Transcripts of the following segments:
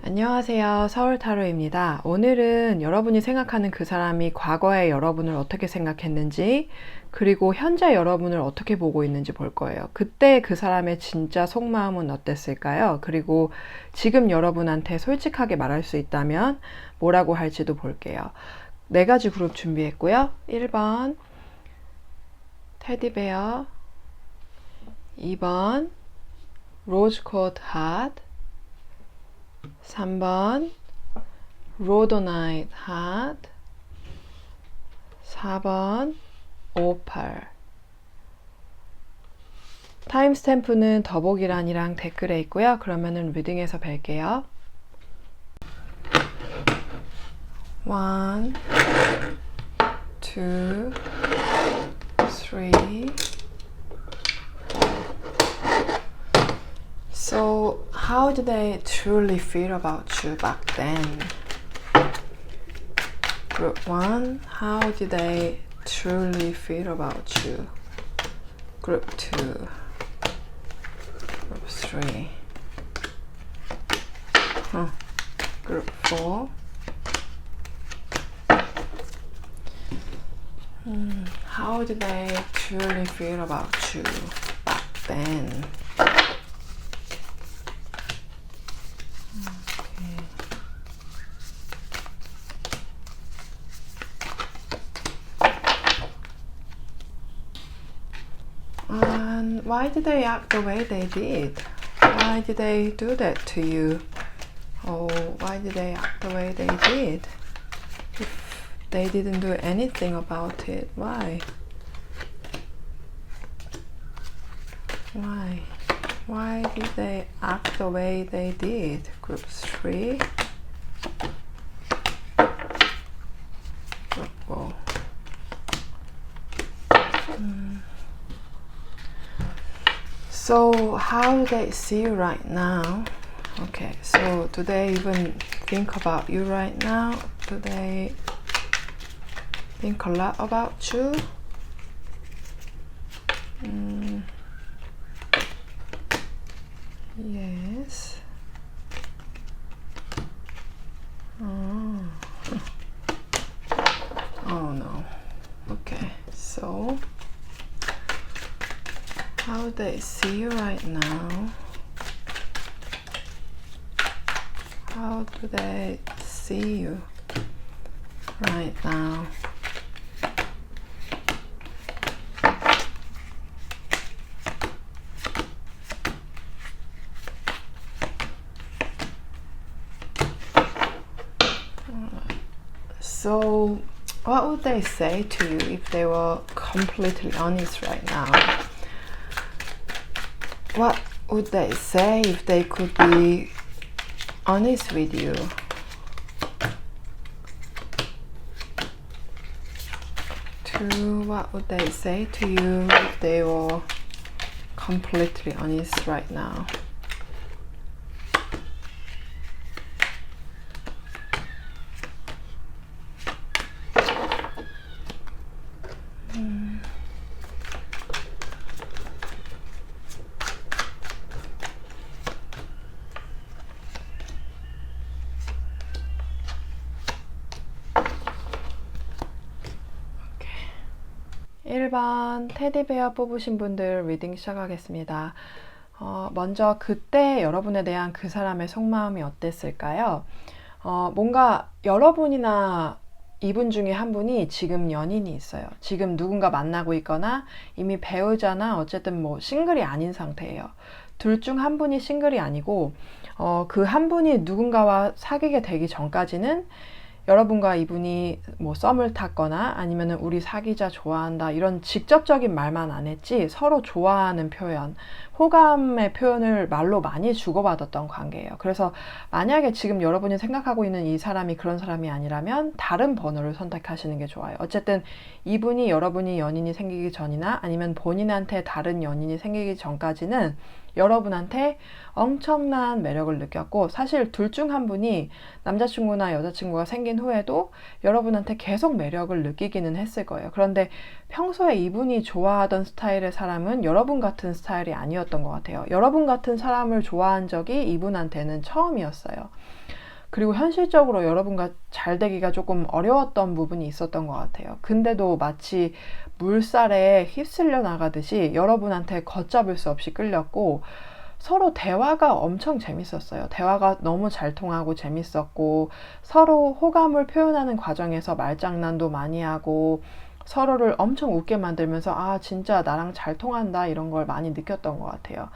안녕하세요. 서울타로입니다. 오늘은 여러분이 생각하는 그 사람이 과거의 여러분을 어떻게 생각했는지, 그리고 현재 여러분을 어떻게 보고 있는지 볼 거예요. 그때 그 사람의 진짜 속마음은 어땠을까요? 그리고 지금 여러분한테 솔직하게 말할 수 있다면 뭐라고 할지도 볼게요. 4가지 그룹 준비했고요. 1번 테디베어, 2번 로즈코트 핫, 3번 로도나이트 핫, 4번 오팔. 타임스탬프는 더보기란이랑 댓글에 있고요. 그러면은 리딩에서 뵐게요. 1, 2, 3. So, how did they truly feel about you back then? Group 1, how did they truly feel about you? Group 2, Group 3, Group 4. How did they truly feel about you back then? And why did they act the way they did? Why did they do that to you? Oh, why did they act the way they did? If they didn't do anything about it, why? Why? Why did they act the way they did? Group 3. Group 4. So how do they see you right now? Okay, so do they even think about you right now? Do they think a lot about you? Yes. Oh no. Okay, so how do they see you right now? How do they see you right now? So, what would they say to you if they were completely honest right now? What would they say if they could be honest with you? What would they say to you if they were completely honest right now? 오케이. 1번 테디베어 뽑으신 분들 리딩 시작하겠습니다. 먼저 그때 여러분에 대한 그 사람의 속마음이 어땠을까요? 뭔가 여러분이나 이분 중에 한 분이 지금 연인이 있어요. 지금 누군가 만나고 있거나 이미 배우자나 어쨌든 뭐 싱글이 아닌 상태예요. 둘 중 한 분이 싱글이 아니고 그 한 분이 누군가와 사귀게 되기 전까지는 여러분과 이분이 뭐 썸을 탔거나 아니면은 우리 사귀자, 좋아한다 이런 직접적인 말만 안 했지 서로 좋아하는 표현, 호감의 표현을 말로 많이 주고받았던 관계예요. 그래서 만약에 지금 여러분이 생각하고 있는 이 사람이 그런 사람이 아니라면 다른 번호를 선택하시는 게 좋아요. 어쨌든 이분이 여러분이 연인이 생기기 전이나 아니면 본인한테 다른 연인이 생기기 전까지는 여러분한테 엄청난 매력을 느꼈고, 사실 둘 중 한 분이 남자친구나 여자친구가 생긴 후에도 여러분한테 계속 매력을 느끼기는 했을 거예요. 그런데 평소에 이분이 좋아하던 스타일의 사람은 여러분 같은 스타일이 아니었던 것 같아요. 여러분 같은 사람을 좋아한 적이 이분한테는 처음이었어요. 그리고 현실적으로 여러분과 잘 되기가 조금 어려웠던 부분이 있었던 것 같아요. 근데도 마치 물살에 휩쓸려 나가듯이 여러분한테 걷잡을 수 없이 끌렸고, 서로 대화가 엄청 재밌었어요. 대화가 너무 잘 통하고 재밌었고, 서로 호감을 표현하는 과정에서 말장난도 많이 하고, 서로를 엄청 웃게 만들면서 아, 진짜 나랑 잘 통한다, 이런 걸 많이 느꼈던 것 같아요.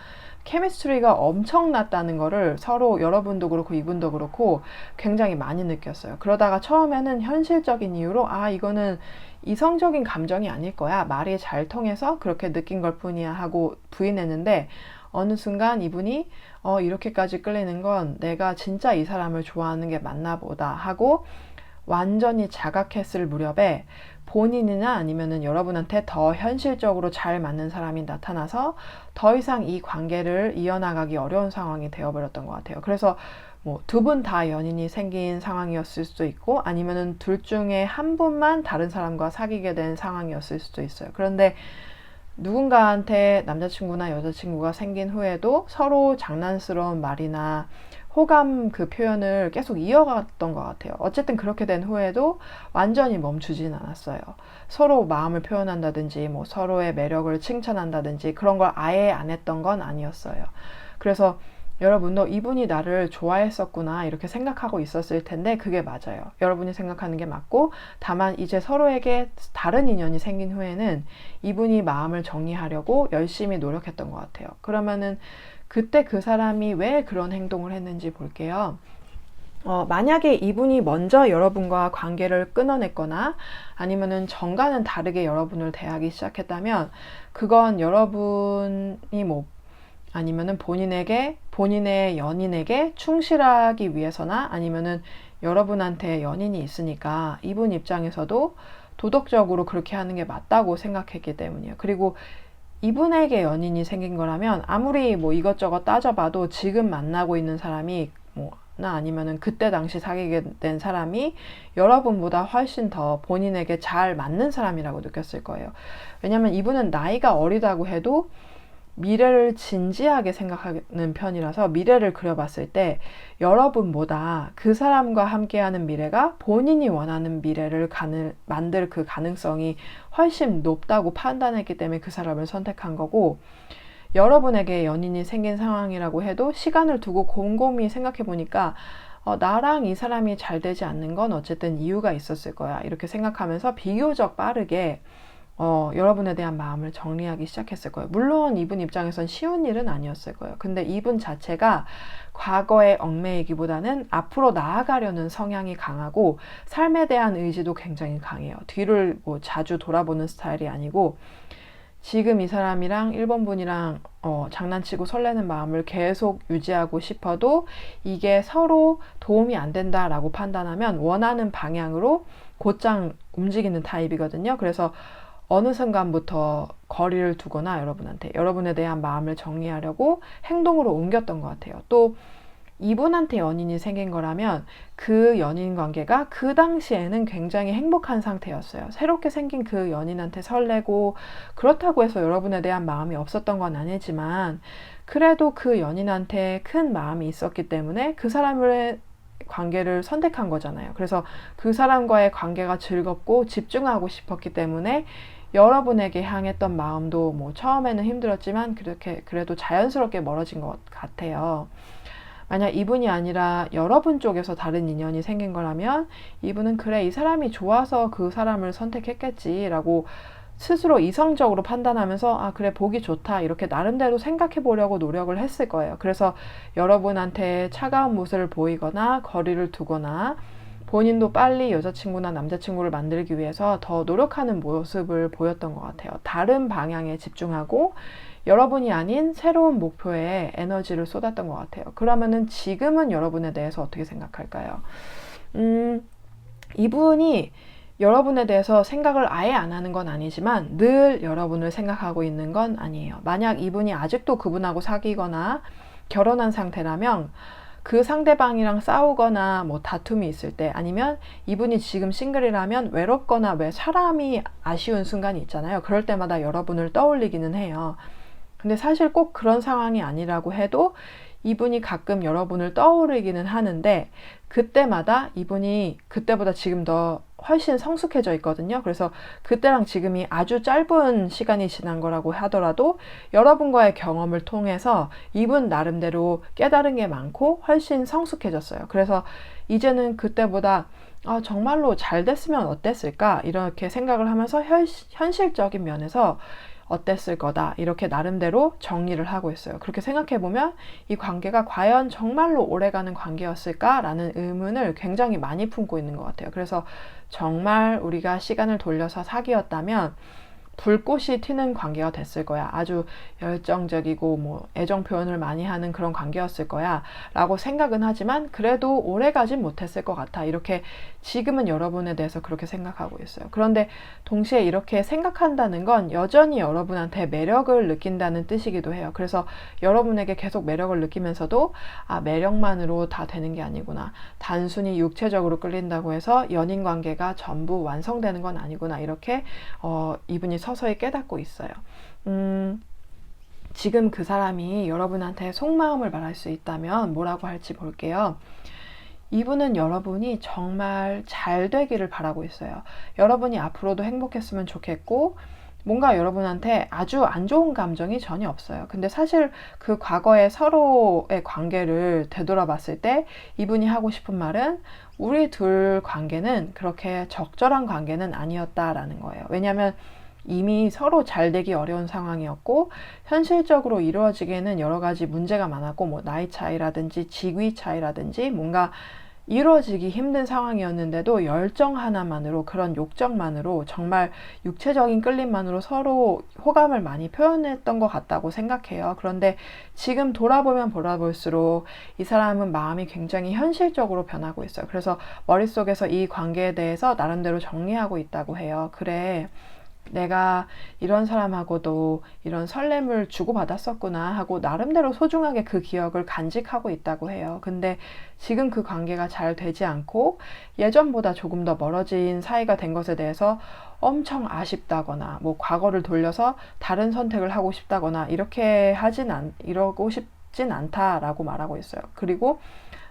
케미스트리가 엄청났다는 거를 서로, 여러분도 그렇고 이분도 그렇고 굉장히 많이 느꼈어요. 그러다가 처음에는 현실적인 이유로 아, 이거는 이성적인 감정이 아닐 거야, 말이 잘 통해서 그렇게 느낀 걸 뿐이야 하고 부인했는데, 어느 순간 이분이 이렇게까지 끌리는 건 내가 진짜 이 사람을 좋아하는 게 맞나 보다 하고 완전히 자각했을 무렵에 본인이나 아니면은 여러분한테 더 현실적으로 잘 맞는 사람이 나타나서 더 이상 이 관계를 이어나가기 어려운 상황이 되어버렸던 것 같아요. 그래서 뭐 두 분 다 연인이 생긴 상황이었을 수도 있고, 아니면은 둘 중에 한 분만 다른 사람과 사귀게 된 상황이었을 수도 있어요. 그런데 누군가한테 남자친구나 여자친구가 생긴 후에도 서로 장난스러운 말이나 호감 그 표현을 계속 이어갔던 것 같아요. 어쨌든 그렇게 된 후에도 완전히 멈추진 않았어요. 서로 마음을 표현한다든지 뭐 서로의 매력을 칭찬한다든지 그런 걸 아예 안 했던 건 아니었어요. 그래서 여러분도 이분이 나를 좋아했었구나 이렇게 생각하고 있었을 텐데 그게 맞아요. 여러분이 생각하는 게 맞고, 다만 이제 서로에게 다른 인연이 생긴 후에는 이분이 마음을 정리하려고 열심히 노력했던 것 같아요. 그러면은 그때 그 사람이 왜 그런 행동을 했는지 볼게요. 만약에 이분이 먼저 여러분과 관계를 끊어냈거나 아니면은 정과는 다르게 여러분을 대하기 시작했다면, 그건 여러분이 뭐 아니면은 본인의 연인에게 충실하기 위해서나, 아니면은 여러분한테 연인이 있으니까 이분 입장에서도 도덕적으로 그렇게 하는 게 맞다고 생각했기 때문이에요. 그리고 이분에게 연인이 생긴 거라면 아무리 뭐 이것저것 따져봐도 지금 만나고 있는 사람이 나 아니면은 그때 당시 사귀게 된 사람이 여러분보다 훨씬 더 본인에게 잘 맞는 사람이라고 느꼈을 거예요. 왜냐면 이분은 나이가 어리다고 해도 미래를 진지하게 생각하는 편이라서, 미래를 그려봤을 때 여러분보다 그 사람과 함께하는 미래가 본인이 원하는 미래를 만들 그 가능성이 훨씬 높다고 판단했기 때문에 그 사람을 선택한 거고, 여러분에게 연인이 생긴 상황이라고 해도 시간을 두고 곰곰이 생각해 보니까 나랑 이 사람이 잘 되지 않는 건 어쨌든 이유가 있었을 거야 이렇게 생각하면서 비교적 빠르게 여러분에 대한 마음을 정리하기 시작했을 거예요. 물론 이분 입장에선 쉬운 일은 아니었을 거예요. 근데 이분 자체가 과거에 얽매이기보다는 앞으로 나아가려는 성향이 강하고 삶에 대한 의지도 굉장히 강해요. 뒤를 뭐 자주 돌아보는 스타일이 아니고, 지금 이 사람이랑 일본 분이랑 장난치고 설레는 마음을 계속 유지하고 싶어도 이게 서로 도움이 안 된다라고 판단하면 원하는 방향으로 곧장 움직이는 타입이거든요. 그래서 어느 순간부터 거리를 두거나 여러분에 대한 마음을 정리하려고 행동으로 옮겼던 것 같아요. 또 이분한테 연인이 생긴 거라면 그 연인 관계가 그 당시에는 굉장히 행복한 상태였어요. 새롭게 생긴 그 연인한테 설레고, 그렇다고 해서 여러분에 대한 마음이 없었던 건 아니지만 그래도 그 연인한테 큰 마음이 있었기 때문에 그 사람의 관계를 선택한 거잖아요. 그래서 그 사람과의 관계가 즐겁고 집중하고 싶었기 때문에 여러분에게 향했던 마음도 뭐 처음에는 힘들었지만 그래도 자연스럽게 멀어진 것 같아요. 만약 이분이 아니라 여러분 쪽에서 다른 인연이 생긴 거라면 이분은 그래, 이 사람이 좋아서 그 사람을 선택했겠지라고 스스로 이성적으로 판단하면서 아, 그래, 보기 좋다 이렇게 나름대로 생각해 보려고 노력을 했을 거예요. 그래서 여러분한테 차가운 모습을 보이거나 거리를 두거나 본인도 빨리 여자친구나 남자친구를 만들기 위해서 더 노력하는 모습을 보였던 것 같아요. 다른 방향에 집중하고 여러분이 아닌 새로운 목표에 에너지를 쏟았던 것 같아요. 그러면은 지금은 여러분에 대해서 어떻게 생각할까요? 이분이 여러분에 대해서 생각을 아예 안 하는 건 아니지만 늘 여러분을 생각하고 있는 건 아니에요. 만약 이분이 아직도 그분하고 사귀거나 결혼한 상태라면 그 상대방이랑 싸우거나 뭐 다툼이 있을 때, 아니면 이분이 지금 싱글이라면 외롭거나 왜 사람이 아쉬운 순간이 있잖아요. 그럴 때마다 여러분을 떠올리기는 해요. 근데 사실 꼭 그런 상황이 아니라고 해도 이분이 가끔 여러분을 떠오르기는 하는데, 그때마다 이분이 그때보다 지금 더 훨씬 성숙해져 있거든요. 그래서 그때랑 지금이 아주 짧은 시간이 지난 거라고 하더라도 여러분과의 경험을 통해서 이분 나름대로 깨달은 게 많고 훨씬 성숙해졌어요. 그래서 이제는 그때보다 정말로 잘 됐으면 어땠을까 이렇게 생각을 하면서 현실적인 면에서 어땠을 거다 이렇게 나름대로 정리를 하고 있어요. 그렇게 생각해보면 이 관계가 과연 정말로 오래가는 관계였을까라는 의문을 굉장히 많이 품고 있는 것 같아요. 그래서 정말 우리가 시간을 돌려서 사귀었다면 불꽃이 튀는 관계가 됐을 거야. 아주 열정적이고 뭐 애정 표현을 많이 하는 그런 관계였을 거야 라고 생각은 하지만 그래도 오래 가진 못했을 것 같아. 이렇게 지금은 여러분에 대해서 그렇게 생각하고 있어요. 그런데 동시에 이렇게 생각한다는 건 여전히 여러분한테 매력을 느낀다는 뜻이기도 해요. 그래서 여러분에게 계속 매력을 느끼면서도 매력만으로 다 되는 게 아니구나. 단순히 육체적으로 끌린다고 해서 연인 관계가 전부 완성되는 건 아니구나. 이렇게 이분이 서서히 깨닫고 있어요. 지금 그 사람이 여러분한테 속마음을 말할 수 있다면 뭐라고 할지 볼게요. 이분은 여러분이 정말 잘 되기를 바라고 있어요. 여러분이 앞으로도 행복했으면 좋겠고 뭔가 여러분한테 아주 안 좋은 감정이 전혀 없어요. 근데 사실 그 과거의 서로의 관계를 되돌아봤을 때 이분이 하고 싶은 말은 우리 둘 관계는 그렇게 적절한 관계는 아니었다라는 거예요. 왜냐하면 이미 서로 잘 되기 어려운 상황이었고 현실적으로 이루어지기에는 여러 가지 문제가 많았고 뭐 나이 차이라든지 직위 차이라든지 뭔가 이루어지기 힘든 상황이었는데도 열정 하나만으로, 그런 욕정만으로, 정말 육체적인 끌림만으로 서로 호감을 많이 표현했던 것 같다고 생각해요. 그런데 지금 돌아볼수록 이 사람은 마음이 굉장히 현실적으로 변하고 있어요. 그래서 머릿속에서 이 관계에 대해서 나름대로 정리하고 있다고 해요. 그래, 내가 이런 사람하고도 이런 설렘을 주고받았었구나 하고 나름대로 소중하게 그 기억을 간직하고 있다고 해요. 근데 지금 그 관계가 잘 되지 않고 예전보다 조금 더 멀어진 사이가 된 것에 대해서 엄청 아쉽다거나 뭐 과거를 돌려서 다른 선택을 하고 싶다거나 이러고 싶진 않다라고 말하고 있어요. 그리고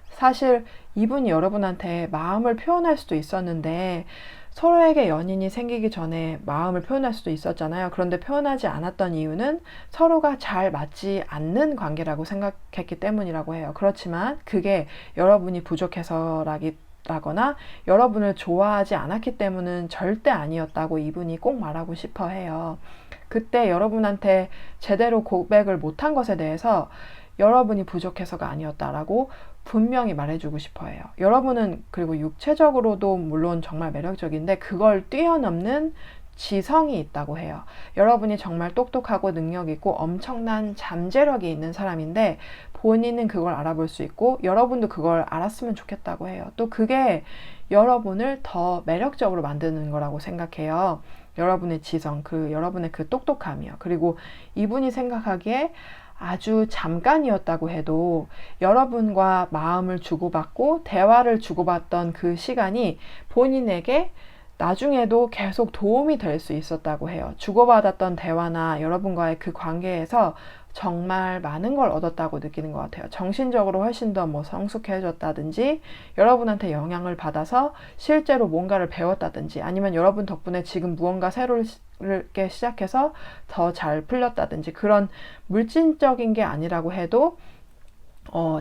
사실 이분이 여러분한테 마음을 표현할 수도 있었는데 서로에게 연인이 생기기 전에 마음을 표현할 수도 있었잖아요. 그런데 표현하지 않았던 이유는 서로가 잘 맞지 않는 관계라고 생각했기 때문이라고 해요. 그렇지만 그게 여러분이 부족해서라거나 여러분을 좋아하지 않았기 때문은 절대 아니었다고 이분이 꼭 말하고 싶어 해요. 그때 여러분한테 제대로 고백을 못한 것에 대해서 여러분이 부족해서가 아니었다라고 분명히 말해주고 싶어 해요. 여러분은 그리고 육체적으로도 물론 정말 매력적인데 그걸 뛰어넘는 지성이 있다고 해요. 여러분이 정말 똑똑하고 능력 있고 엄청난 잠재력이 있는 사람인데 본인은 그걸 알아볼 수 있고 여러분도 그걸 알았으면 좋겠다고 해요. 또 그게 여러분을 더 매력적으로 만드는 거라고 생각해요. 여러분의 지성, 여러분의 그 똑똑함이요. 그리고 이분이 생각하기에 아주 잠깐이었다고 해도 여러분과 마음을 주고받고 대화를 주고받던 그 시간이 본인에게 나중에도 계속 도움이 될 수 있었다고 해요. 주고받았던 대화나 여러분과의 그 관계에서 정말 많은 걸 얻었다고 느끼는 것 같아요. 정신적으로 훨씬 더 성숙해졌다든지 여러분한테 영향을 받아서 실제로 뭔가를 배웠다든지 아니면 여러분 덕분에 지금 무언가 새롭게 시작해서 더 잘 풀렸다든지 그런 물질적인 게 아니라고 해도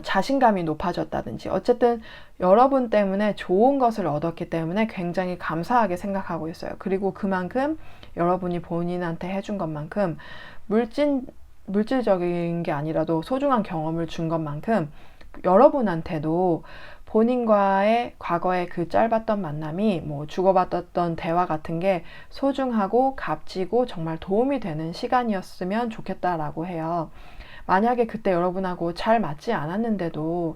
자신감이 높아졌다든지 어쨌든 여러분 때문에 좋은 것을 얻었기 때문에 굉장히 감사하게 생각하고 있어요. 그리고 그만큼 여러분이 본인한테 해준 것만큼 물질적인 게 아니라도 소중한 경험을 준 것만큼 여러분한테도 본인과의 과거의 그 짧았던 만남이 주고받았던 대화 같은 게 소중하고 값지고 정말 도움이 되는 시간이었으면 좋겠다라고 해요. 만약에 그때 여러분하고 잘 맞지 않았는데도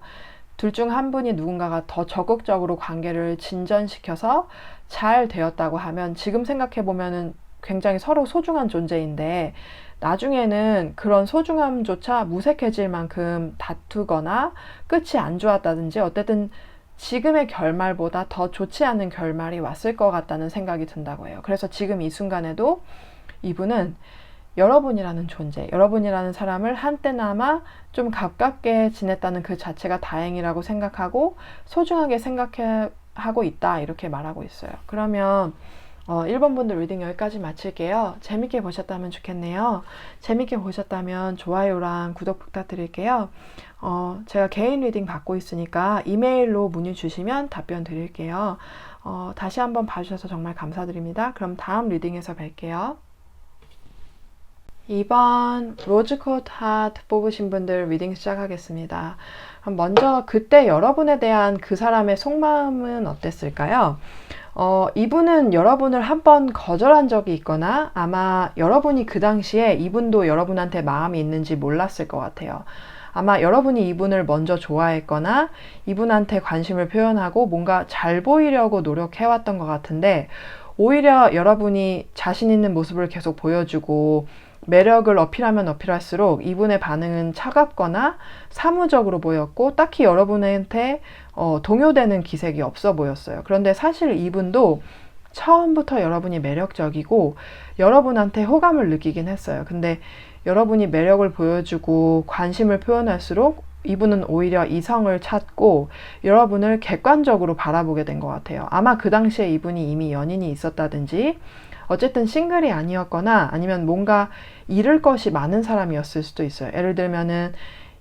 둘 중 한 분이 누군가가 더 적극적으로 관계를 진전시켜서 잘 되었다고 하면 지금 생각해 보면은 굉장히 서로 소중한 존재인데 나중에는 그런 소중함조차 무색해질 만큼 다투거나 끝이 안 좋았다든지 어쨌든 지금의 결말보다 더 좋지 않은 결말이 왔을 것 같다는 생각이 든다고 해요. 그래서 지금 이 순간에도 이분은 여러분이라는 존재, 여러분이라는 사람을 한때나마 좀 가깝게 지냈다는 그 자체가 다행이라고 생각하고 소중하게 생각하고 있다 이렇게 말하고 있어요. 그러면 1번 분들 리딩 여기까지 마칠게요. 재밌게 보셨다면 좋겠네요. 재밌게 보셨다면 좋아요랑 구독 부탁드릴게요. 제가 개인 리딩 받고 있으니까 이메일로 문의 주시면 답변 드릴게요. 다시 한번 봐주셔서 정말 감사드립니다. 그럼 다음 리딩에서 뵐게요. 2번 로즈코트 하트 뽑으신 분들 리딩 시작하겠습니다. 먼저 그때 여러분에 대한 그 사람의 속마음은 어땠을까요? 이분은 여러분을 한 번 거절한 적이 있거나 아마 여러분이 그 당시에 이분도 여러분한테 마음이 있는지 몰랐을 것 같아요. 아마 여러분이 이분을 먼저 좋아했거나 이분한테 관심을 표현하고 뭔가 잘 보이려고 노력해왔던 것 같은데 오히려 여러분이 자신 있는 모습을 계속 보여주고 매력을 어필하면 어필할수록 이분의 반응은 차갑거나 사무적으로 보였고 딱히 여러분한테 동요되는 기색이 없어 보였어요. 그런데 사실 이분도 처음부터 여러분이 매력적이고 여러분한테 호감을 느끼긴 했어요. 근데 여러분이 매력을 보여주고 관심을 표현할수록 이분은 오히려 이성을 찾고 여러분을 객관적으로 바라보게 된 것 같아요. 아마 그 당시에 이분이 이미 연인이 있었다든지 어쨌든 싱글이 아니었거나 아니면 뭔가 잃을 것이 많은 사람이었을 수도 있어요. 예를 들면은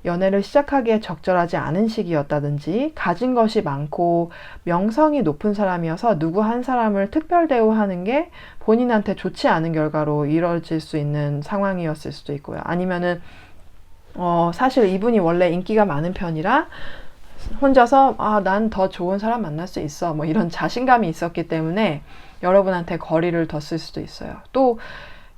연애를 시작하기에 적절하지 않은 시기였다든지 가진 것이 많고 명성이 높은 사람이어서 누구 한 사람을 특별 대우하는 게 본인한테 좋지 않은 결과로 이뤄질 수 있는 상황이었을 수도 있고요. 아니면은 사실 이분이 원래 인기가 많은 편이라 혼자서 난 더 좋은 사람 만날 수 있어 뭐 이런 자신감이 있었기 때문에 여러분한테 거리를 뒀을 수도 있어요. 또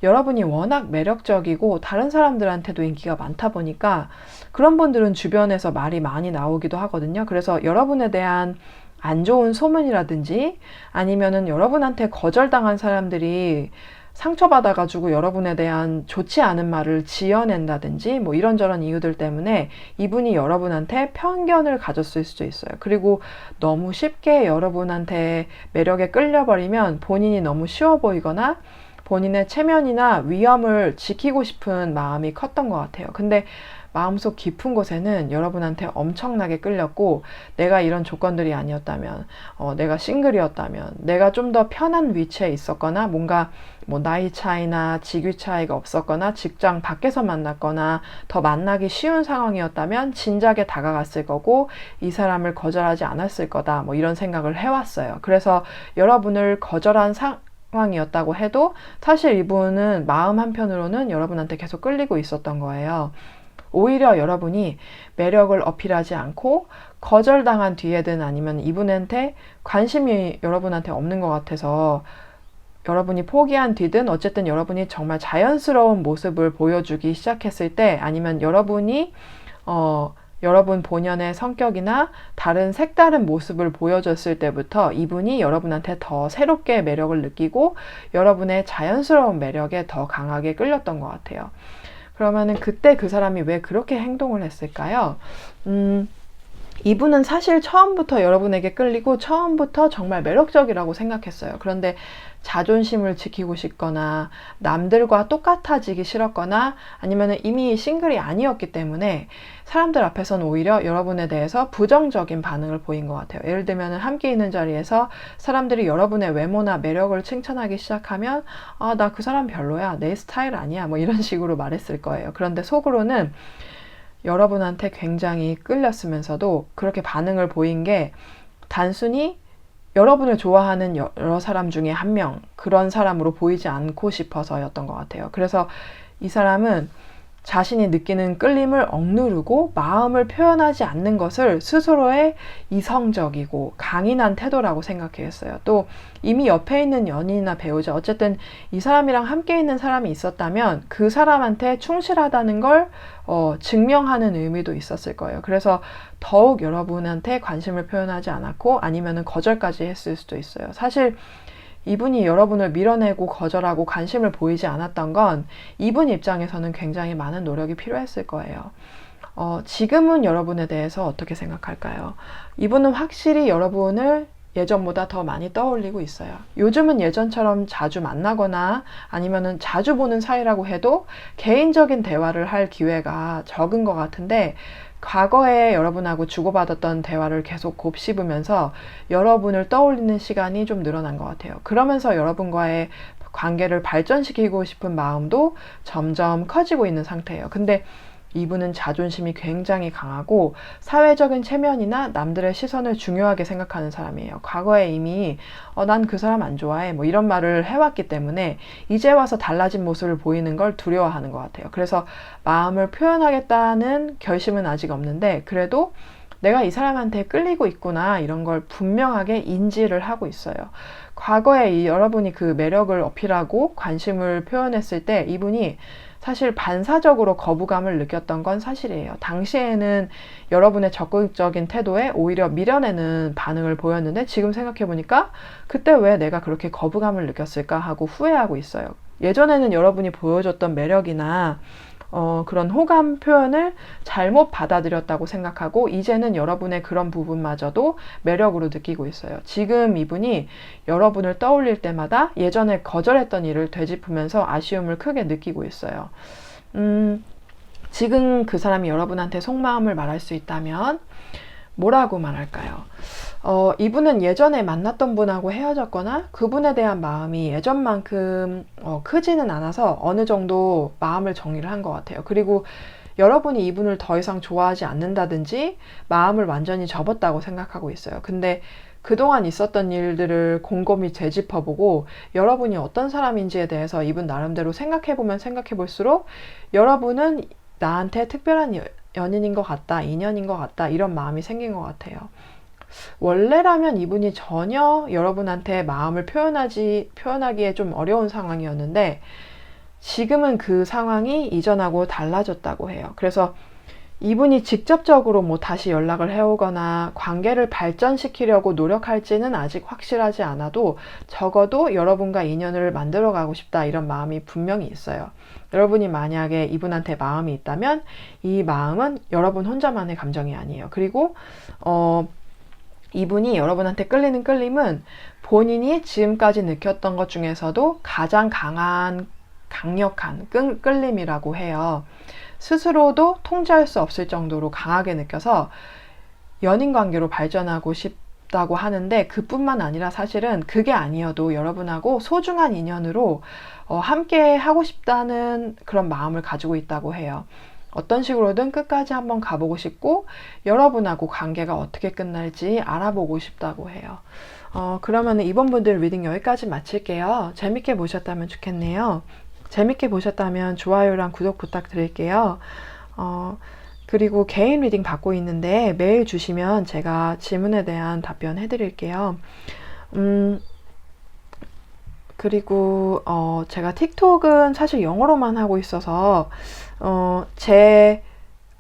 여러분이 워낙 매력적이고 다른 사람들한테도 인기가 많다 보니까 그런 분들은 주변에서 말이 많이 나오기도 하거든요. 그래서 여러분에 대한 안 좋은 소문이라든지 아니면은 여러분한테 거절당한 사람들이 상처받아가지고 여러분에 대한 좋지 않은 말을 지어낸다든지 뭐 이런저런 이유들 때문에 이분이 여러분한테 편견을 가졌을 수도 있어요. 그리고 너무 쉽게 여러분한테 매력에 끌려버리면 본인이 너무 쉬워 보이거나 본인의 체면이나 위험을 지키고 싶은 마음이 컸던 것 같아요. 근데 마음속 깊은 곳에는 여러분한테 엄청나게 끌렸고 내가 이런 조건들이 아니었다면 내가 싱글이었다면 내가 좀 더 편한 위치에 있었거나 뭔가 뭐 나이 차이나 직위 차이가 없었거나 직장 밖에서 만났거나 더 만나기 쉬운 상황이었다면 진작에 다가갔을 거고 이 사람을 거절하지 않았을 거다 뭐 이런 생각을 해왔어요. 그래서 여러분을 거절한 상황이었다고 해도 사실 이분은 마음 한편으로는 여러분한테 계속 끌리고 있었던 거예요. 오히려 여러분이 매력을 어필하지 않고 거절당한 뒤에든 아니면 이분한테 관심이 여러분한테 없는 것 같아서 여러분이 포기한 뒤든 어쨌든 여러분이 정말 자연스러운 모습을 보여주기 시작했을 때 아니면 여러분이 여러분 본연의 성격이나 다른 색다른 모습을 보여줬을 때부터 이분이 여러분한테 더 새롭게 매력을 느끼고 여러분의 자연스러운 매력에 더 강하게 끌렸던 것 같아요. 그러면은 그때 그 사람이 왜 그렇게 행동을 했을까요? 이분은 사실 처음부터 여러분에게 끌리고 처음부터 정말 매력적이라고 생각했어요. 그런데 자존심을 지키고 싶거나 남들과 똑같아지기 싫었거나 아니면 이미 싱글이 아니었기 때문에 사람들 앞에서는 오히려 여러분에 대해서 부정적인 반응을 보인 것 같아요. 예를 들면 함께 있는 자리에서 사람들이 여러분의 외모나 매력을 칭찬하기 시작하면 나 그 사람 별로야, 내 스타일 아니야 뭐 이런 식으로 말했을 거예요. 그런데 속으로는 여러분한테 굉장히 끌렸으면서도 그렇게 반응을 보인 게 단순히 여러분을 좋아하는 여러 사람 중에 한 명, 그런 사람으로 보이지 않고 싶어서였던 것 같아요. 그래서 이 사람은 자신이 느끼는 끌림을 억누르고 마음을 표현하지 않는 것을 스스로의 이성적이고 강인한 태도라고 생각했어요. 또 이미 옆에 있는 연인이나 배우자, 어쨌든 이 사람이랑 함께 있는 사람이 있었다면 그 사람한테 충실하다는 걸 증명하는 의미도 있었을 거예요. 그래서 더욱 여러분한테 관심을 표현하지 않았고 아니면은 거절까지 했을 수도 있어요. 사실 이분이 여러분을 밀어내고 거절하고 관심을 보이지 않았던 건 이분 입장에서는 굉장히 많은 노력이 필요했을 거예요. 지금은 여러분에 대해서 어떻게 생각할까요? 이분은 확실히 여러분을 예전보다 더 많이 떠올리고 있어요. 요즘은 예전처럼 자주 만나거나 아니면은 자주 보는 사이라고 해도 개인적인 대화를 할 기회가 적은 것 같은데, 과거에 여러분하고 주고받았던 대화를 계속 곱씹으면서 여러분을 떠올리는 시간이 좀 늘어난 것 같아요. 그러면서 여러분과의 관계를 발전시키고 싶은 마음도 점점 커지고 있는 상태예요. 근데 이분은 자존심이 굉장히 강하고 사회적인 체면이나 남들의 시선을 중요하게 생각하는 사람이에요. 과거에 이미 난 그 사람 안 좋아해 뭐 이런 말을 해왔기 때문에 이제 와서 달라진 모습을 보이는 걸 두려워하는 것 같아요. 그래서 마음을 표현하겠다는 결심은 아직 없는데 그래도 내가 이 사람한테 끌리고 있구나 이런 걸 분명하게 인지를 하고 있어요. 과거에 여러분이 그 매력을 어필하고 관심을 표현했을 때 이분이 사실 반사적으로 거부감을 느꼈던 건 사실이에요. 당시에는 여러분의 적극적인 태도에 오히려 미련해는 반응을 보였는데 지금 생각해보니까 그때 왜 내가 그렇게 거부감을 느꼈을까 하고 후회하고 있어요. 예전에는 여러분이 보여줬던 매력이나 그런 호감 표현을 잘못 받아들였다고 생각하고 이제는 여러분의 그런 부분마저도 매력으로 느끼고 있어요. 지금 이분이 여러분을 떠올릴 때마다 예전에 거절했던 일을 되짚으면서 아쉬움을 크게 느끼고 있어요. 지금 그 사람이 여러분한테 속마음을 말할 수 있다면 뭐라고 말할까요? 이분은 예전에 만났던 분하고 헤어졌거나 그분에 대한 마음이 예전만큼 크지는 않아서 어느 정도 마음을 정리를 한 것 같아요. 그리고 여러분이 이분을 더 이상 좋아하지 않는다든지 마음을 완전히 접었다고 생각하고 있어요. 근데 그동안 있었던 일들을 곰곰이 되짚어보고 여러분이 어떤 사람인지에 대해서 이분 나름대로 생각해보면 생각해볼수록 여러분은 나한테 특별한 연인인 것 같다, 인연인 것 같다 이런 마음이 생긴 것 같아요. 원래라면 이분이 전혀 여러분한테 마음을 표현하기에 좀 어려운 상황이었는데 지금은 그 상황이 이전하고 달라졌다고 해요. 그래서 이분이 직접적으로 뭐 다시 연락을 해오거나 관계를 발전시키려고 노력할지는 아직 확실하지 않아도 적어도 여러분과 인연을 만들어가고 싶다 이런 마음이 분명히 있어요. 여러분이 만약에 이분한테 마음이 있다면 이 마음은 여러분 혼자만의 감정이 아니에요. 그리고 이분이 여러분한테 끌리는 끌림은 본인이 지금까지 느꼈던 것 중에서도 가장 강력한 끌림이라고 해요. 스스로도 통제할 수 없을 정도로 강하게 느껴서 연인 관계로 발전하고 싶다고 하는데 그뿐만 아니라 사실은 그게 아니어도 여러분하고 소중한 인연으로 함께 하고 싶다는 그런 마음을 가지고 있다고 해요. 어떤 식으로든 끝까지 한번 가보고 싶고 여러분하고 관계가 어떻게 끝날지 알아보고 싶다고 해요. 그러면 이번 분들 리딩 여기까지 마칠게요. 재밌게 보셨다면 좋겠네요. 재밌게 보셨다면 좋아요랑 구독 부탁드릴게요. 그리고 개인 리딩 받고 있는데 메일 주시면 제가 질문에 대한 답변 해드릴게요. 그리고 제가 틱톡은 사실 영어로만 하고 있어서 제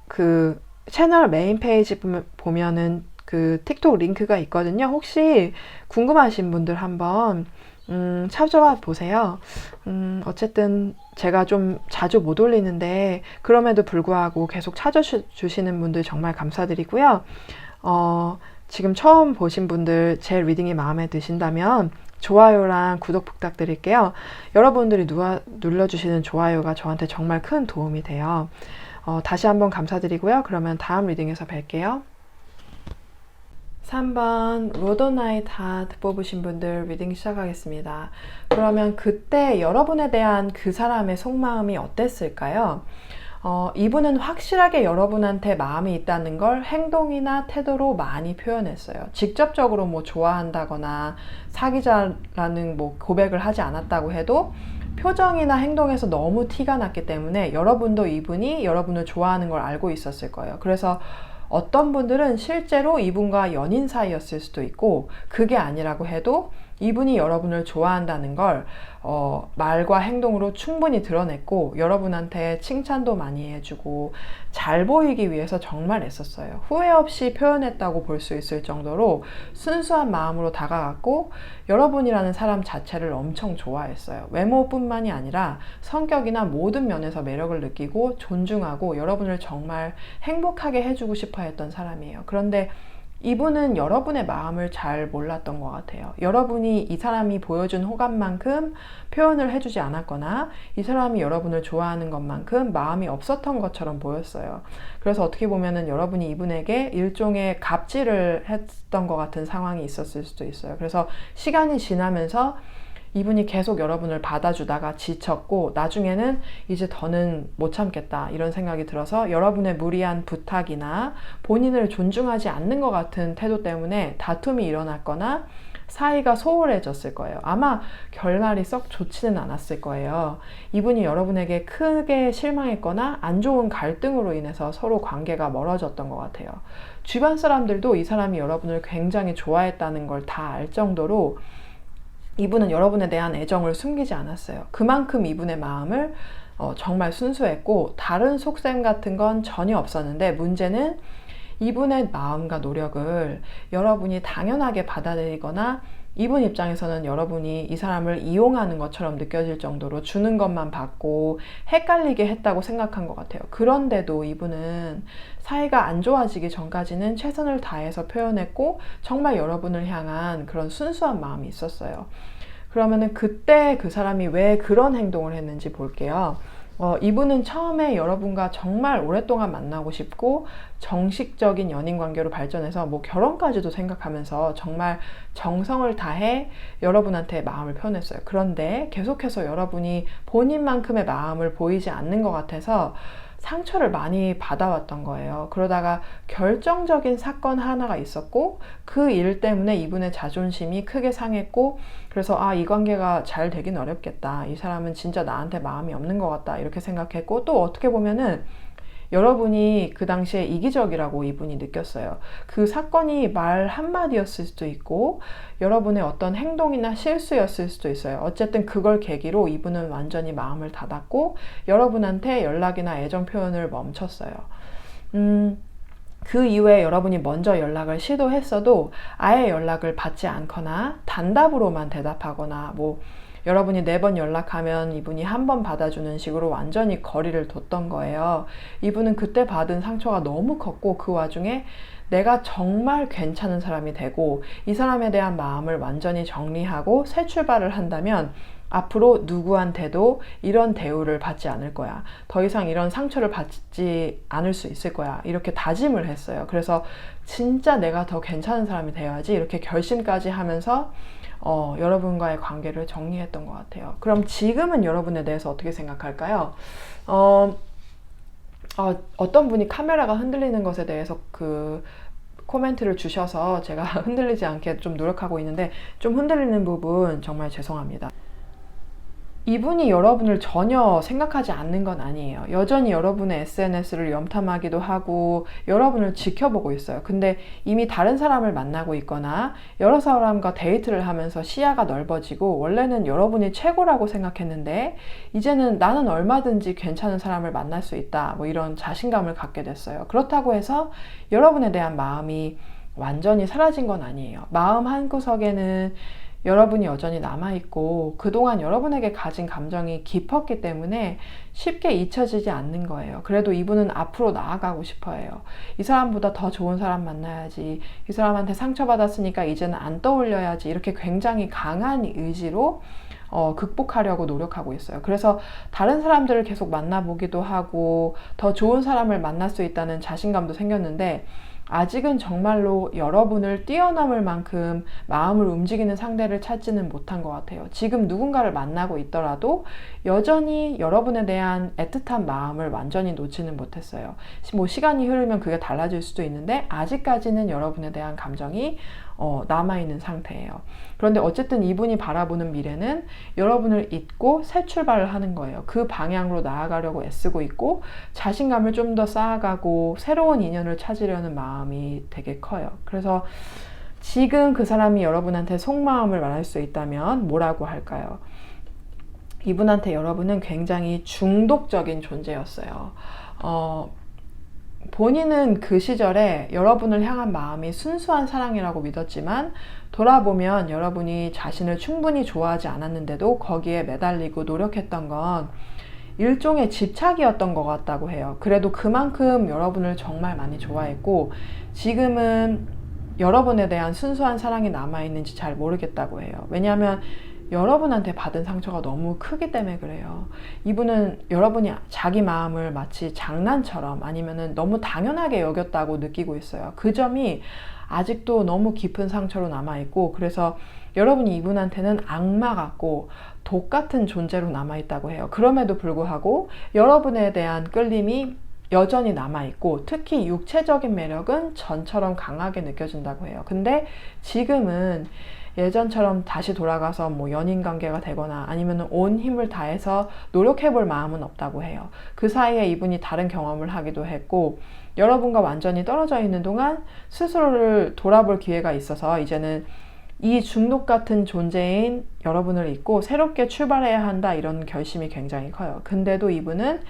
그 채널 메인 페이지 보면은 그 틱톡 링크가 있거든요. 혹시 궁금하신 분들 한번 찾아와 보세요. 어쨌든 제가 좀 자주 못 올리는데 그럼에도 불구하고 계속 찾아주시는 분들 정말 감사드리고요. 지금 처음 보신 분들 제 리딩이 마음에 드신다면 좋아요랑 구독 부탁드릴게요. 여러분들이 눌러주시는 좋아요가 저한테 정말 큰 도움이 돼요. 다시 한번 감사드리고요. 그러면 다음 리딩에서 뵐게요. 3번 로더나이트 하트 뽑으신 분들 리딩 시작하겠습니다. 그러면 그때 여러분에 대한 그 사람의 속마음이 어땠을까요? 이분은 확실하게 여러분한테 마음이 있다는 걸 행동이나 태도로 많이 표현했어요. 직접적으로 뭐 좋아한다거나 사귀자라는 뭐 고백을 하지 않았다고 해도 표정이나 행동에서 너무 티가 났기 때문에 여러분도 이분이 여러분을 좋아하는 걸 알고 있었을 거예요. 그래서 어떤 분들은 실제로 이분과 연인 사이였을 수도 있고, 그게 아니라고 해도 이분이 여러분을 좋아한다는 걸 말과 행동으로 충분히 드러냈고, 여러분한테 칭찬도 많이 해주고 잘 보이기 위해서 정말 애썼어요. 후회 없이 표현했다고 볼 수 있을 정도로 순수한 마음으로 다가갔고, 여러분이라는 사람 자체를 엄청 좋아했어요. 외모뿐만이 아니라 성격이나 모든 면에서 매력을 느끼고 존중하고 여러분을 정말 행복하게 해주고 싶어 했던 사람이에요. 그런데 이분은 여러분의 마음을 잘 몰랐던 것 같아요. 여러분이 이 사람이 보여준 호감만큼 표현을 해주지 않았거나 이 사람이 여러분을 좋아하는 것만큼 마음이 없었던 것처럼 보였어요. 그래서 어떻게 보면은 여러분이 이분에게 일종의 갑질을 했던 것 같은 상황이 있었을 수도 있어요. 그래서 시간이 지나면서 이분이 계속 여러분을 받아주다가 지쳤고, 나중에는 이제 더는 못 참겠다 이런 생각이 들어서 여러분의 무리한 부탁이나 본인을 존중하지 않는 것 같은 태도 때문에 다툼이 일어났거나 사이가 소홀해졌을 거예요. 아마 결말이 썩 좋지는 않았을 거예요. 이분이 여러분에게 크게 실망했거나 안 좋은 갈등으로 인해서 서로 관계가 멀어졌던 것 같아요. 주변 사람들도 이 사람이 여러분을 굉장히 좋아했다는 걸 다 알 정도로 이분은 여러분에 대한 애정을 숨기지 않았어요. 그만큼 이분의 마음을 정말 순수했고 다른 속셈 같은 건 전혀 없었는데, 문제는 이분의 마음과 노력을 여러분이 당연하게 받아들이거나 이분 입장에서는 여러분이 이 사람을 이용하는 것처럼 느껴질 정도로 주는 것만 받고 헷갈리게 했다고 생각한 것 같아요. 그런데도 이분은 사이가 안 좋아지기 전까지는 최선을 다해서 표현했고 정말 여러분을 향한 그런 순수한 마음이 있었어요. 그러면은 그때 그 사람이 왜 그런 행동을 했는지 볼게요. 이분은 처음에 여러분과 정말 오랫동안 만나고 싶고 정식적인 연인 관계로 발전해서 뭐 결혼까지도 생각하면서 정말 정성을 다해 여러분한테 마음을 표현했어요. 그런데 계속해서 여러분이 본인만큼의 마음을 보이지 않는 것 같아서 상처를 많이 받아왔던 거예요. 그러다가 결정적인 사건 하나가 있었고 그 일 때문에 이분의 자존심이 크게 상했고, 그래서 이 관계가 잘 되긴 어렵겠다, 이 사람은 진짜 나한테 마음이 없는 것 같다 이렇게 생각했고, 또 어떻게 보면은 여러분이 그 당시에 이기적이라고 이분이 느꼈어요. 그 사건이 말 한마디였을 수도 있고 여러분의 어떤 행동이나 실수였을 수도 있어요. 어쨌든 그걸 계기로 이분은 완전히 마음을 닫았고 여러분한테 연락이나 애정 표현을 멈췄어요. 그 이후에 여러분이 먼저 연락을 시도했어도 아예 연락을 받지 않거나 단답으로만 대답하거나, 뭐 여러분이 4번 연락하면 이분이 1번 받아주는 식으로 완전히 거리를 뒀던 거예요. 이분은 그때 받은 상처가 너무 컸고 그 와중에 내가 정말 괜찮은 사람이 되고 이 사람에 대한 마음을 완전히 정리하고 새 출발을 한다면 앞으로 누구한테도 이런 대우를 받지 않을 거야. 더 이상 이런 상처를 받지 않을 수 있을 거야. 이렇게 다짐을 했어요. 그래서 진짜 내가 더 괜찮은 사람이 되어야지 이렇게 결심까지 하면서 여러분과의 관계를 정리했던 것 같아요. 그럼 지금은 여러분에 대해서 어떻게 생각할까요? 어떤 분이 카메라가 흔들리는 것에 대해서 그 코멘트를 주셔서 제가 흔들리지 않게 좀 노력하고 있는데, 좀 흔들리는 부분 정말 죄송합니다. 이분이 여러분을 전혀 생각하지 않는 건 아니에요. 여전히 여러분의 SNS를 염탐하기도 하고 여러분을 지켜보고 있어요. 근데 이미 다른 사람을 만나고 있거나 여러 사람과 데이트를 하면서 시야가 넓어지고, 원래는 여러분이 최고라고 생각했는데 이제는 나는 얼마든지 괜찮은 사람을 만날 수 있다, 뭐 이런 자신감을 갖게 됐어요. 그렇다고 해서 여러분에 대한 마음이 완전히 사라진 건 아니에요. 마음 한구석에는 여러분이 여전히 남아있고 그동안 여러분에게 가진 감정이 깊었기 때문에 쉽게 잊혀지지 않는 거예요. 그래도 이분은 앞으로 나아가고 싶어 해요. 이 사람보다 더 좋은 사람 만나야지, 이 사람한테 상처받았으니까 이제는 안 떠올려야지, 이렇게 굉장히 강한 의지로 극복하려고 노력하고 있어요. 그래서 다른 사람들을 계속 만나보기도 하고 더 좋은 사람을 만날 수 있다는 자신감도 생겼는데, 아직은 정말로 여러분을 뛰어넘을 만큼 마음을 움직이는 상대를 찾지는 못한 것 같아요. 지금 누군가를 만나고 있더라도 여전히 여러분에 대한 애틋한 마음을 완전히 놓지는 못했어요. 뭐 시간이 흐르면 그게 달라질 수도 있는데 아직까지는 여러분에 대한 감정이 남아있는 상태예요. 그런데 어쨌든 이분이 바라보는 미래는 여러분을 잊고 새 출발을 하는 거예요. 그 방향으로 나아가려고 애쓰고 있고 자신감을 좀 더 쌓아가고 새로운 인연을 찾으려는 마음이 되게 커요. 그래서 지금 그 사람이 여러분한테 속마음을 말할 수 있다면 뭐라고 할까요? 이분한테 여러분은 굉장히 중독적인 존재였어요. 본인은 그 시절에 여러분을 향한 마음이 순수한 사랑이라고 믿었지만 돌아보면 여러분이 자신을 충분히 좋아하지 않았는데도 거기에 매달리고 노력했던 건 일종의 집착이었던 것 같다고 해요. 그래도 그만큼 여러분을 정말 많이 좋아했고 지금은 여러분에 대한 순수한 사랑이 남아있는지 잘 모르겠다고 해요. 왜냐하면 여러분한테 받은 상처가 너무 크기 때문에 그래요. 이분은 여러분이 자기 마음을 마치 장난처럼 아니면은 너무 당연하게 여겼다고 느끼고 있어요. 그 점이 아직도 너무 깊은 상처로 남아있고 그래서 여러분이 이분한테는 악마 같고 독 같은 존재로 남아있다고 해요. 그럼에도 불구하고 여러분에 대한 끌림이 여전히 남아있고 특히 육체적인 매력은 전처럼 강하게 느껴진다고 해요. 근데 지금은 예전처럼 다시 돌아가서 뭐 연인 관계가 되거나 아니면 온 힘을 다해서 노력해 볼 마음은 없다고 해요. 그 사이에 이분이 다른 경험을 하기도 했고 여러분과 완전히 떨어져 있는 동안 스스로를 돌아볼 기회가 있어서 이제는 이 중독 같은 존재인 여러분을 잊고 새롭게 출발해야 한다 이런 결심이 굉장히 커요. 근데도 이분은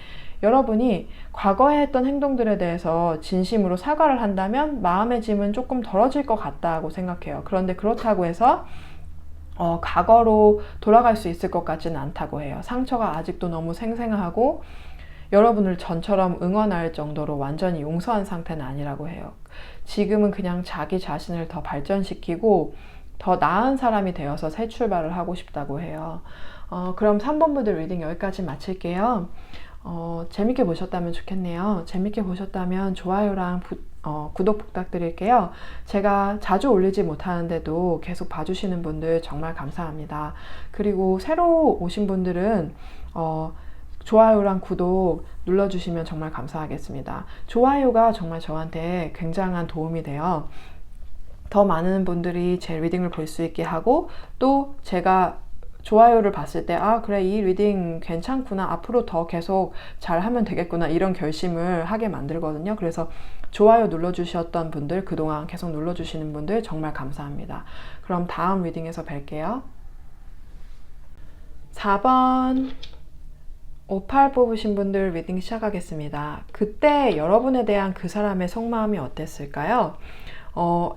여러분이 과거에 했던 행동들에 대해서 진심으로 사과를 한다면 마음의 짐은 조금 덜어질 것 같다고 생각해요. 그런데 그렇다고 해서 과거로 돌아갈 수 있을 것 같지는 않다고 해요. 상처가 아직도 너무 생생하고 여러분을 전처럼 응원할 정도로 완전히 용서한 상태는 아니라고 해요. 지금은 그냥 자기 자신을 더 발전시키고 더 나은 사람이 되어서 새 출발을 하고 싶다고 해요. 그럼 3번 분들 리딩 여기까지 마칠게요. 재밌게 보셨다면 좋겠네요. 재밌게 보셨다면 좋아요랑 구독 부탁드릴게요. 제가 자주 올리지 못하는데도 계속 봐주시는 분들 정말 감사합니다. 그리고 새로 오신 분들은 좋아요랑 구독 눌러주시면 정말 감사하겠습니다. 좋아요가 정말 저한테 굉장한 도움이 돼요. 더 많은 분들이 제 리딩을 볼 수 있게 하고 또 제가 좋아요를 봤을 때 그래 이 리딩 괜찮구나 앞으로 더 계속 잘하면 되겠구나 이런 결심을 하게 만들거든요. 그래서 좋아요 눌러주셨던 분들 그동안 계속 눌러주시는 분들 정말 감사합니다. 그럼 다음 리딩에서 뵐게요. 4번 58 뽑으신 분들 리딩 시작하겠습니다. 그때 여러분에 대한 그 사람의 속마음이 어땠을까요?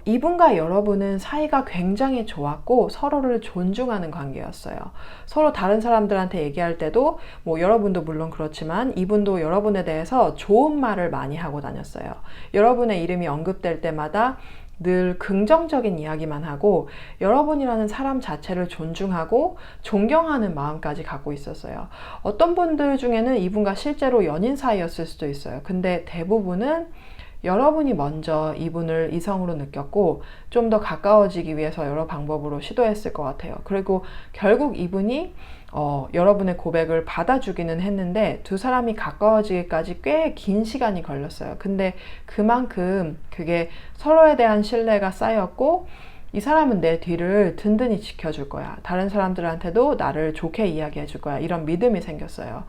이분과 여러분은 사이가 굉장히 좋았고 서로를 존중하는 관계였어요. 서로 다른 사람들한테 얘기할 때도 뭐 여러분도 물론 그렇지만 이분도 여러분에 대해서 좋은 말을 많이 하고 다녔어요. 여러분의 이름이 언급될 때마다 늘 긍정적인 이야기만 하고 여러분이라는 사람 자체를 존중하고 존경하는 마음까지 갖고 있었어요. 어떤 분들 중에는 이분과 실제로 연인 사이였을 수도 있어요. 근데 대부분은 여러분이 먼저 이분을 이성으로 느꼈고 좀 더 가까워지기 위해서 여러 방법으로 시도했을 것 같아요. 그리고 결국 이분이 여러분의 고백을 받아주기는 했는데 두 사람이 가까워지기까지 꽤 긴 시간이 걸렸어요. 근데 그만큼 그게 서로에 대한 신뢰가 쌓였고 이 사람은 내 뒤를 든든히 지켜줄 거야. 다른 사람들한테도 나를 좋게 이야기해 줄 거야. 이런 믿음이 생겼어요.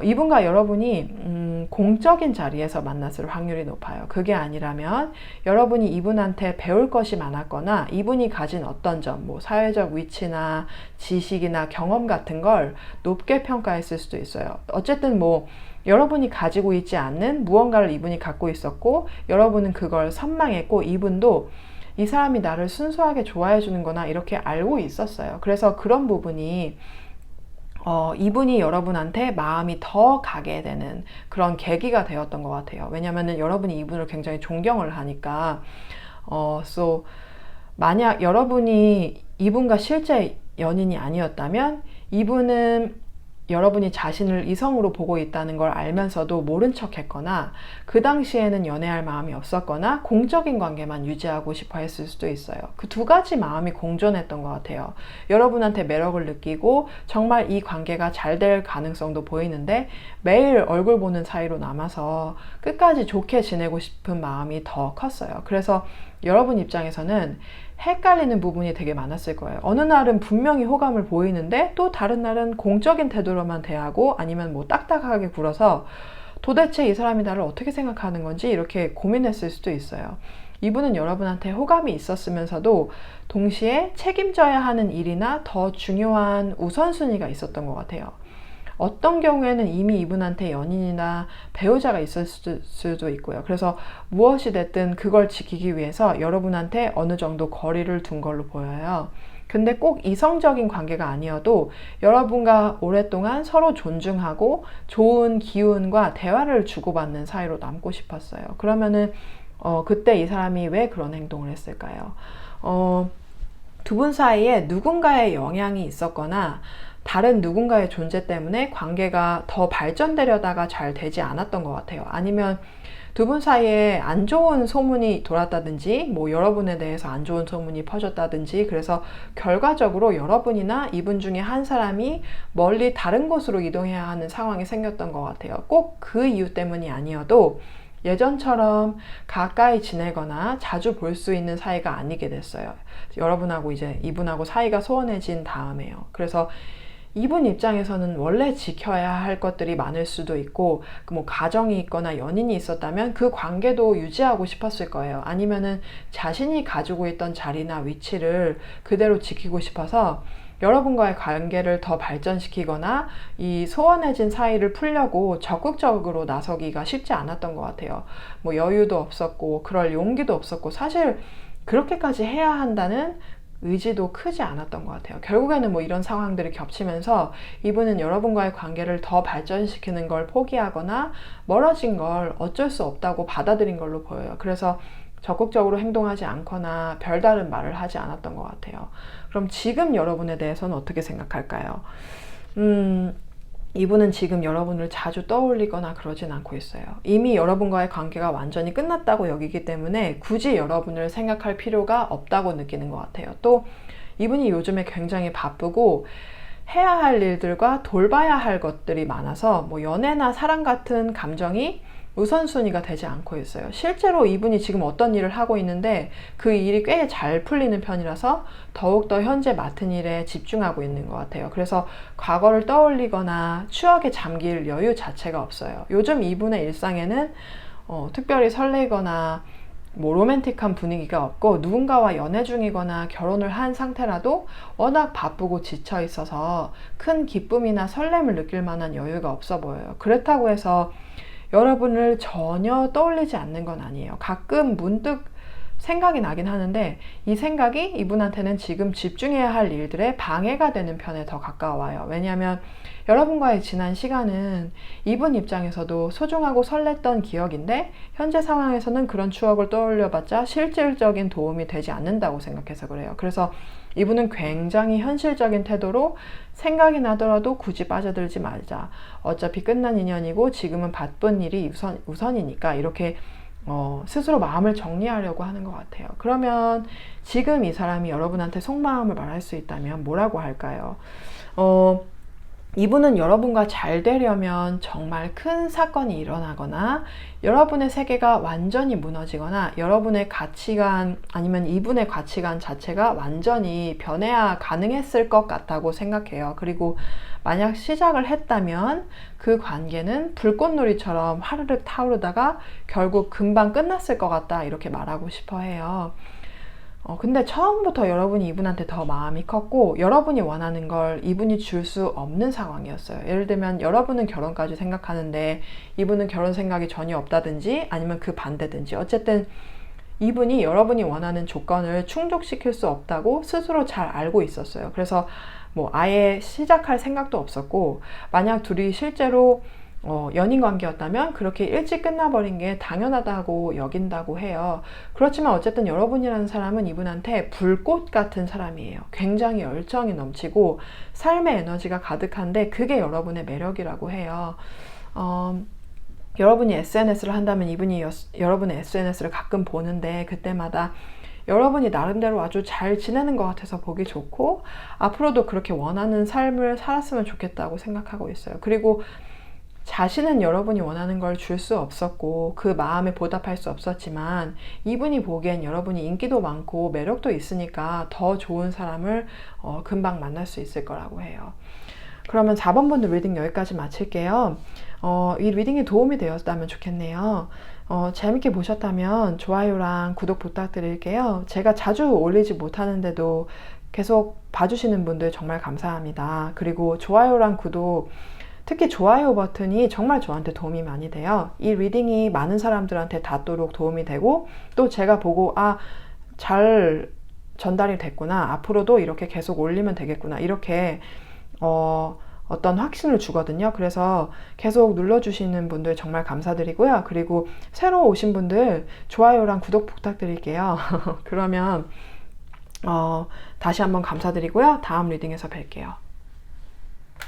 이분과 여러분이 공적인 자리에서 만났을 확률이 높아요. 그게 아니라면 여러분이 이분한테 배울 것이 많았거나 이분이 가진 어떤 점, 뭐 사회적 위치나 지식이나 경험 같은 걸 높게 평가했을 수도 있어요. 어쨌든 뭐 여러분이 가지고 있지 않는 무언가를 이분이 갖고 있었고 여러분은 그걸 선망했고 이분도 이 사람이 나를 순수하게 좋아해 주는 거나 이렇게 알고 있었어요. 그래서 그런 부분이 이분이 여러분한테 마음이 더 가게 되는 그런 계기가 되었던 것 같아요. 왜냐면은 여러분이 이분을 굉장히 존경을 하니까 만약 여러분이 이분과 실제 연인이 아니었다면 이분은 여러분이 자신을 이성으로 보고 있다는 걸 알면서도 모른 척 했거나 그 당시에는 연애할 마음이 없었거나 공적인 관계만 유지하고 싶어 했을 수도 있어요. 그 두 가지 마음이 공존했던 것 같아요. 여러분한테 매력을 느끼고 정말 이 관계가 잘 될 가능성도 보이는데 매일 얼굴 보는 사이로 남아서 끝까지 좋게 지내고 싶은 마음이 더 컸어요. 그래서 여러분 입장에서는 헷갈리는 부분이 되게 많았을 거예요. 어느 날은 분명히 호감을 보이는데 또 다른 날은 공적인 태도로만 대하고 아니면 뭐 딱딱하게 굴어서 도대체 이 사람이 나를 어떻게 생각하는 건지 이렇게 고민했을 수도 있어요. 이분은 여러분한테 호감이 있었으면서도 동시에 책임져야 하는 일이나 더 중요한 우선순위가 있었던 것 같아요. 어떤 경우에는 이미 이분한테 연인이나 배우자가 있을 수도 있고요. 그래서 무엇이 됐든 그걸 지키기 위해서 여러분한테 어느 정도 거리를 둔 걸로 보여요. 근데 꼭 이성적인 관계가 아니어도 여러분과 오랫동안 서로 존중하고 좋은 기운과 대화를 주고받는 사이로 남고 싶었어요. 그러면은 그때 이 사람이 왜 그런 행동을 했을까요? 두 분 사이에 누군가의 영향이 있었거나 다른 누군가의 존재 때문에 관계가 더 발전되려다가 잘 되지 않았던 것 같아요. 아니면 두 분 사이에 안 좋은 소문이 돌았다든지 뭐 여러분에 대해서 안 좋은 소문이 퍼졌다든지 그래서 결과적으로 여러분이나 이분 중에 한 사람이 멀리 다른 곳으로 이동해야 하는 상황이 생겼던 것 같아요. 꼭 그 이유 때문이 아니어도 예전처럼 가까이 지내거나 자주 볼 수 있는 사이가 아니게 됐어요. 여러분하고 이제 이분하고 사이가 소원해진 다음에요. 그래서 이분 입장에서는 원래 지켜야 할 것들이 많을 수도 있고 뭐 가정이 있거나 연인이 있었다면 그 관계도 유지하고 싶었을 거예요. 아니면은 자신이 가지고 있던 자리나 위치를 그대로 지키고 싶어서 여러분과의 관계를 더 발전시키거나 이 소원해진 사이를 풀려고 적극적으로 나서기가 쉽지 않았던 것 같아요. 뭐 여유도 없었고 그럴 용기도 없었고 사실 그렇게까지 해야 한다는 의지도 크지 않았던 것 같아요. 결국에는 뭐 이런 상황들이 겹치면서 이분은 여러분과의 관계를 더 발전시키는 걸 포기하거나 멀어진 걸 어쩔 수 없다고 받아들인 걸로 보여요. 그래서 적극적으로 행동하지 않거나 별다른 말을 하지 않았던 것 같아요. 그럼 지금 여러분에 대해서는 어떻게 생각할까요? 이분은 지금 여러분을 자주 떠올리거나 그러진 않고 있어요. 이미 여러분과의 관계가 완전히 끝났다고 여기기 때문에 굳이 여러분을 생각할 필요가 없다고 느끼는 것 같아요. 또 이분이 요즘에 굉장히 바쁘고 해야 할 일들과 돌봐야 할 것들이 많아서 뭐 연애나 사랑 같은 감정이 우선순위가 되지 않고 있어요. 실제로 이분이 지금 어떤 일을 하고 있는데 그 일이 꽤 잘 풀리는 편이라서 더욱더 현재 맡은 일에 집중하고 있는 것 같아요. 그래서 과거를 떠올리거나 추억에 잠길 여유 자체가 없어요. 요즘 이분의 일상에는 특별히 설레거나 뭐 로맨틱한 분위기가 없고 누군가와 연애 중이거나 결혼을 한 상태라도 워낙 바쁘고 지쳐 있어서 큰 기쁨이나 설렘을 느낄 만한 여유가 없어 보여요. 그렇다고 해서 여러분을 전혀 떠올리지 않는 건 아니에요. 가끔 문득 생각이 나긴 하는데 이 생각이 이분한테는 지금 집중해야 할 일들에 방해가 되는 편에 더 가까워요. 왜냐하면 여러분과의 지난 시간은 이분 입장에서도 소중하고 설렜던 기억인데 현재 상황에서는 그런 추억을 떠올려봤자 실질적인 도움이 되지 않는다고 생각해서 그래요. 그래서 이분은 굉장히 현실적인 태도로 생각이 나더라도 굳이 빠져들지 말자. 어차피 끝난 인연이고 지금은 바쁜 일이 우선이니까 이렇게 스스로 마음을 정리하려고 하는 것 같아요. 그러면 지금 이 사람이 여러분한테 속마음을 말할 수 있다면 뭐라고 할까요? 이분은 여러분과 잘 되려면 정말 큰 사건이 일어나거나 여러분의 세계가 완전히 무너지거나 여러분의 가치관 아니면 이분의 가치관 자체가 완전히 변해야 가능했을 것 같다고 생각해요. 그리고 만약 시작을 했다면 그 관계는 불꽃놀이처럼 화르륵 타오르다가 결국 금방 끝났을 것 같다 이렇게 말하고 싶어 해요. 근데 처음부터 여러분이 이분한테 더 마음이 컸고 여러분이 원하는 걸 이분이 줄 수 없는 상황이었어요. 예를 들면 여러분은 결혼까지 생각하는데 이분은 결혼 생각이 전혀 없다든지 아니면 그 반대든지 어쨌든 이분이 여러분이 원하는 조건을 충족시킬 수 없다고 스스로 잘 알고 있었어요. 그래서 뭐 아예 시작할 생각도 없었고 만약 둘이 실제로 연인 관계였다면 그렇게 일찍 끝나버린 게 당연하다고 여긴다고 해요. 그렇지만 어쨌든 여러분이라는 사람은 이분한테 불꽃 같은 사람이에요. 굉장히 열정이 넘치고 삶의 에너지가 가득한데 그게 여러분의 매력이라고 해요. 여러분이 SNS를 한다면 이분이 여러분의 SNS를 가끔 보는데 그때마다 여러분이 나름대로 아주 잘 지내는 것 같아서 보기 좋고 앞으로도 그렇게 원하는 삶을 살았으면 좋겠다고 생각하고 있어요. 그리고 자신은 여러분이 원하는 걸 줄 수 없었고 그 마음에 보답할 수 없었지만 이분이 보기엔 여러분이 인기도 많고 매력도 있으니까 더 좋은 사람을 금방 만날 수 있을 거라고 해요. 그러면 4번 분들 리딩 여기까지 마칠게요. 이 리딩이 도움이 되었다면 좋겠네요. 재밌게 보셨다면 좋아요랑 구독 부탁드릴게요. 제가 자주 올리지 못하는데도 계속 봐주시는 분들 정말 감사합니다. 그리고 좋아요랑 구독, 특히 좋아요 버튼이 정말 저한테 도움이 많이 돼요. 이 리딩이 많은 사람들한테 닿도록 도움이 되고 또 제가 보고 잘 전달이 됐구나. 앞으로도 이렇게 계속 올리면 되겠구나. 이렇게 어떤 확신을 주거든요. 그래서 계속 눌러주시는 분들 정말 감사드리고요. 그리고 새로 오신 분들 좋아요랑 구독 부탁드릴게요. 그러면 다시 한번 감사드리고요. 다음 리딩에서 뵐게요.